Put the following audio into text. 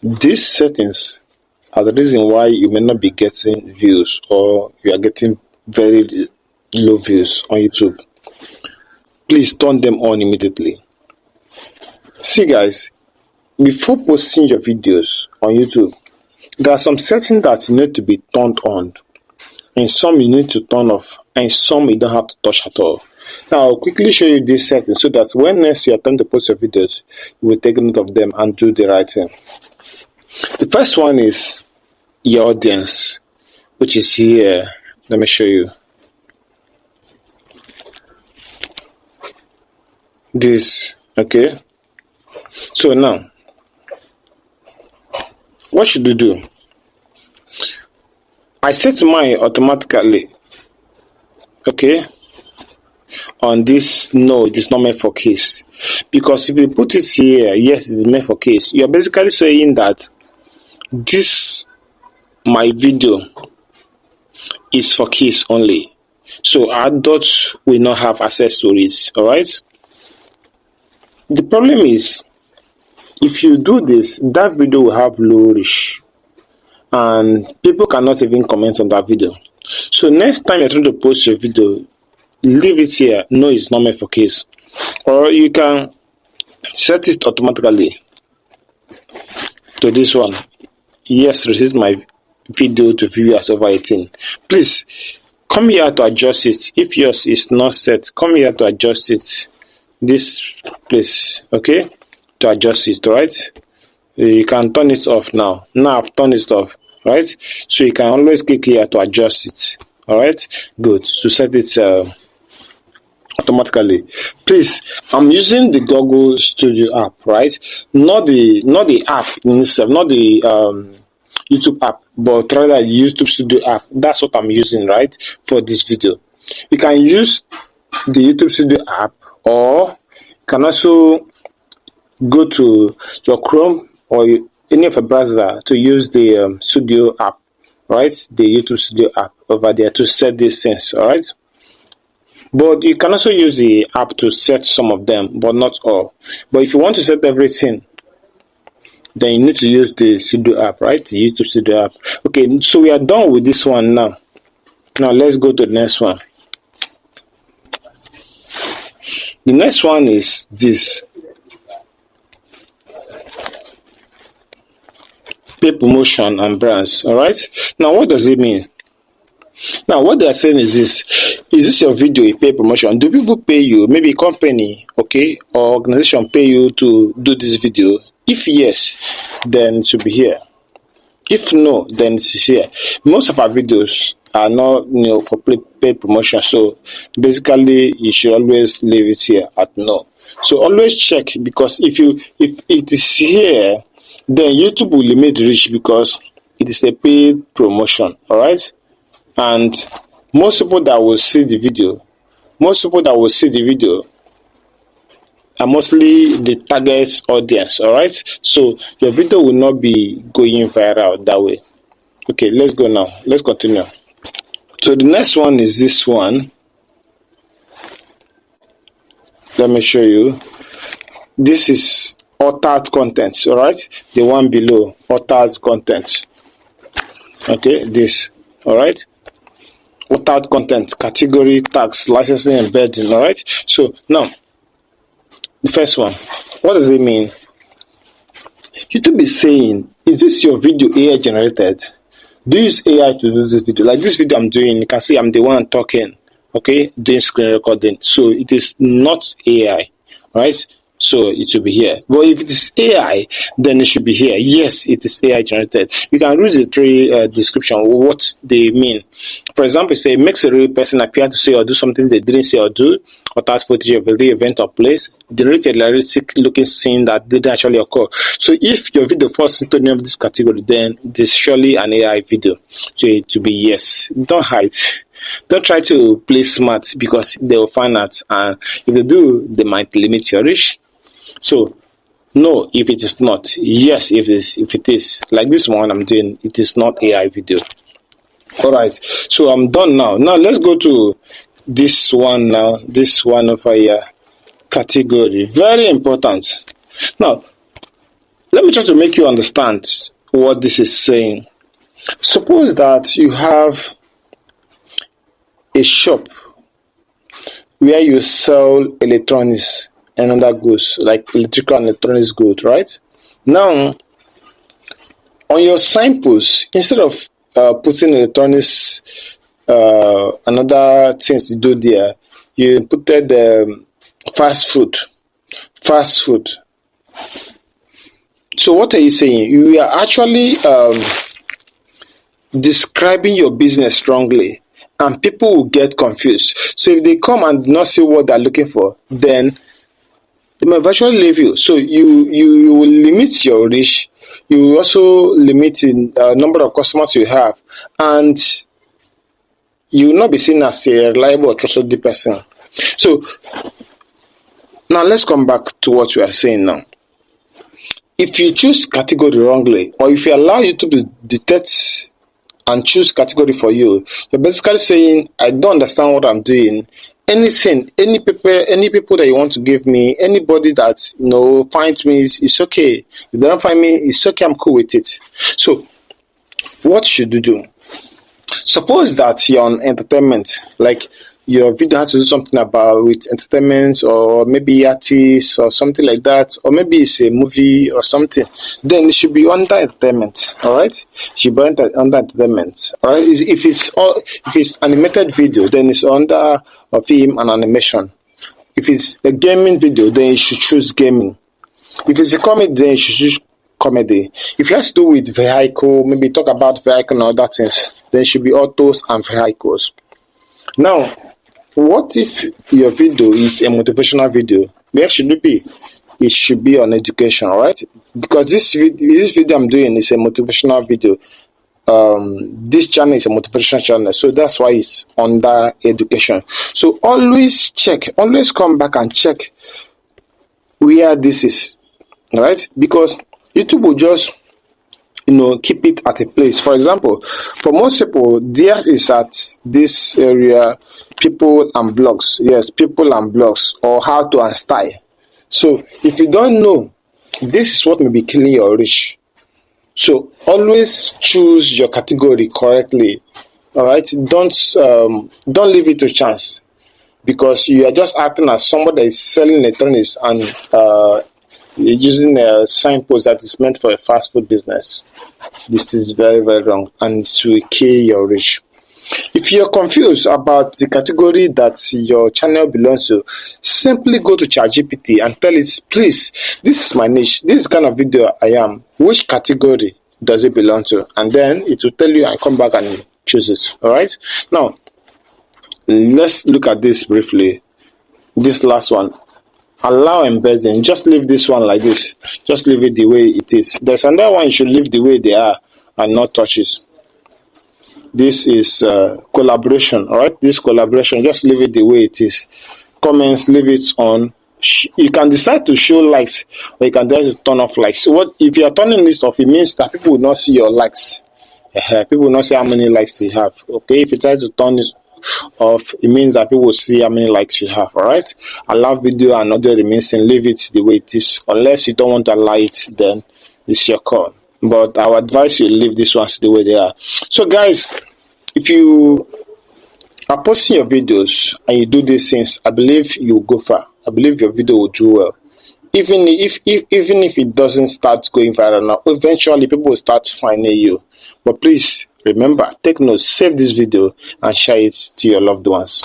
These settings are the reason why you may not be getting views, or you are getting very low views on YouTube. Please turn them on immediately. See guys, before posting your videos on YouTube, there are some settings that need to be turned on, and some you need to turn off, and some you don't have to touch at all. Now I'll quickly show you these settings so that when next you attempt to post your videos, you will take note of them and do the right thing. The first one is your audience, which is here. Let me show you. This, okay? So now, what should you do? I set mine automatically, okay, on this. No, it is not meant for case, because if you put it here, yes, it is meant for case, you're basically saying that this my video is for kids only, so adults will not have access to it. All right. The problem is, if you do this, that video will have low reach, and people cannot even comment on that video. So next time you're trying to post your video, leave it here. No, it's not meant for kids. Or you can set it automatically to this one. Yes, receive my video to viewers over 18. Please come here to adjust it. If yours is not set, come here to adjust it. This place, okay, to adjust it, right? You can turn it off now. Now I've turned it off, right? So you can always click here to adjust it. All right, good. To set it automatically. Please, I'm using the Google Studio app, right? Not the app in itself, not the YouTube app, but rather the YouTube Studio app. That's what I'm using, right, for this video. You can use the YouTube Studio app, or you can also go to your Chrome or any of a browser to use the Studio app, right? The YouTube Studio app over there to set these things, all right? But you can also use the app to set some of them, but not all. But if you want to set everything, then you need to use the Studio app, right? The YouTube Studio app. Okay, so we are done with this one now. Now let's go to the next one. The next one is this. Pay promotion and brands, all right? Now what does it mean? Now what they are saying is this your video a pay promotion? Do people pay you, maybe a company, okay, or organization pay you to do this video? If yes, then it should be here. If no, then it's here. Most of our videos are not, for paid promotion, so basically you should always leave it here at no. So always check, because if it is here, then YouTube will limit reach because it is a paid promotion, all right? And most people that will see the video are mostly the target audience, all right? So your video will not be going viral that way. Okay, let's go now. Let's continue. So the next one is this one. Let me show you. This is altered content, all right? The one below, altered content. Okay, this, all right? Altered content, category, tags, licensing, embedding, all right? So now, the first one, what does it mean? YouTube is saying, is this your video AI generated? Do you use AI to do this video? Like this video I'm doing, you can see I'm the one talking, okay, doing screen recording. So it is not AI, right? So it should be here. But if it is AI, then it should be here. Yes, it is AI generated. You can read the three description, what they mean. For example, say, makes a real person appear to say or do something they didn't say or do, or task footage of a real event or place, generate a realistic looking scene that didn't actually occur. So if your video falls into any of this category, then it is surely an AI video. So it to be yes. Don't hide. Don't try to play smart, because they will find out, and if they do, they might limit your reach. So no, if it is not. Yes, if it is. Like this one I'm doing, it is not AI video. Alright, so I'm done now. Now let's go to this one now. This one over here. Category. Very important. Now, Let me try to make you understand what this is saying. Suppose that you have a shop where you sell electronics and other goods like electrical and electronics goods, right? Now, on your signpost, instead of putting electronics and other things to do there, you put fast food. Fast food. So what are you saying? You are actually describing your business strongly, and people will get confused. So if they come and do not see what they're looking for, then they may virtually leave you. So you will limit your reach. You will also limit the number of customers you have, and you will not be seen as a reliable or trustworthy person. So now let's come back to what we are saying now. If you choose category wrongly, or if you allow YouTube to detect and choose category for you, you're basically saying, I don't understand what I'm doing. Anything, any people that you want to give me, anybody that finds me is okay. If they don't find me, it's okay, I'm cool with it. So what should you do? Suppose that you're on entertainment, like your video has to do something about with entertainment, or maybe artists or something like that, or maybe it's a movie or something, then it should be under entertainment. All right, it should be under entertainment. All right, if it's animated video, then it's under a film and animation. If it's a gaming video, then you should choose gaming. If it's a comedy, then you should choose comedy. If it has to do with vehicle, maybe talk about vehicle and other things, then it should be autos and vehicles. Now, what if your video is a motivational video? Where should it be? It should be on education, all right? Because this video I'm doing is a motivational video. This channel is a motivational channel, so that's why it's under education. So always come back and check where this is, all right? Because YouTube will just keep it at a place. For example, for most people, theirs is at this area, people and blogs. Yes, people and blogs, or how to and style. So if you don't know, this is what may be killing your reach. So always choose your category correctly. All right, don't leave it to chance, because you are just acting as somebody that is selling electronics and using a signpost that is meant for a fast food business. This is very, very wrong, and it will kill your reach. If you're confused about the category that your channel belongs to, simply go to ChatGPT and tell it, please, this is my niche, this is the kind of video I am, which category does it belong to? And then it will tell you and come back and choose it. Alright? Now, let's look at this briefly. This last one. Allow embedding. Just leave this one like this. Just leave it the way it is. There's another one you should leave the way they are and not touch it. This is collaboration. All right, this collaboration, just leave it the way it is. Comments, leave it on. You can decide to show likes, or you can decide to turn off likes. What if you are turning this off? It means that people will not see your likes. People will not see how many likes you have. Okay, if you try to turn this off, it means that people will see how many likes you have. All right, allow video and audio remains, and leave it the way it is. Unless you don't want to allow it, then it's your call. But I would advise you leave these ones the way they are. So guys, if you are posting your videos and you do these things, I believe you will go far. I believe your video will do well. Even if it doesn't start going viral now, eventually people will start finding you. But please remember, take notes, save this video and share it to your loved ones.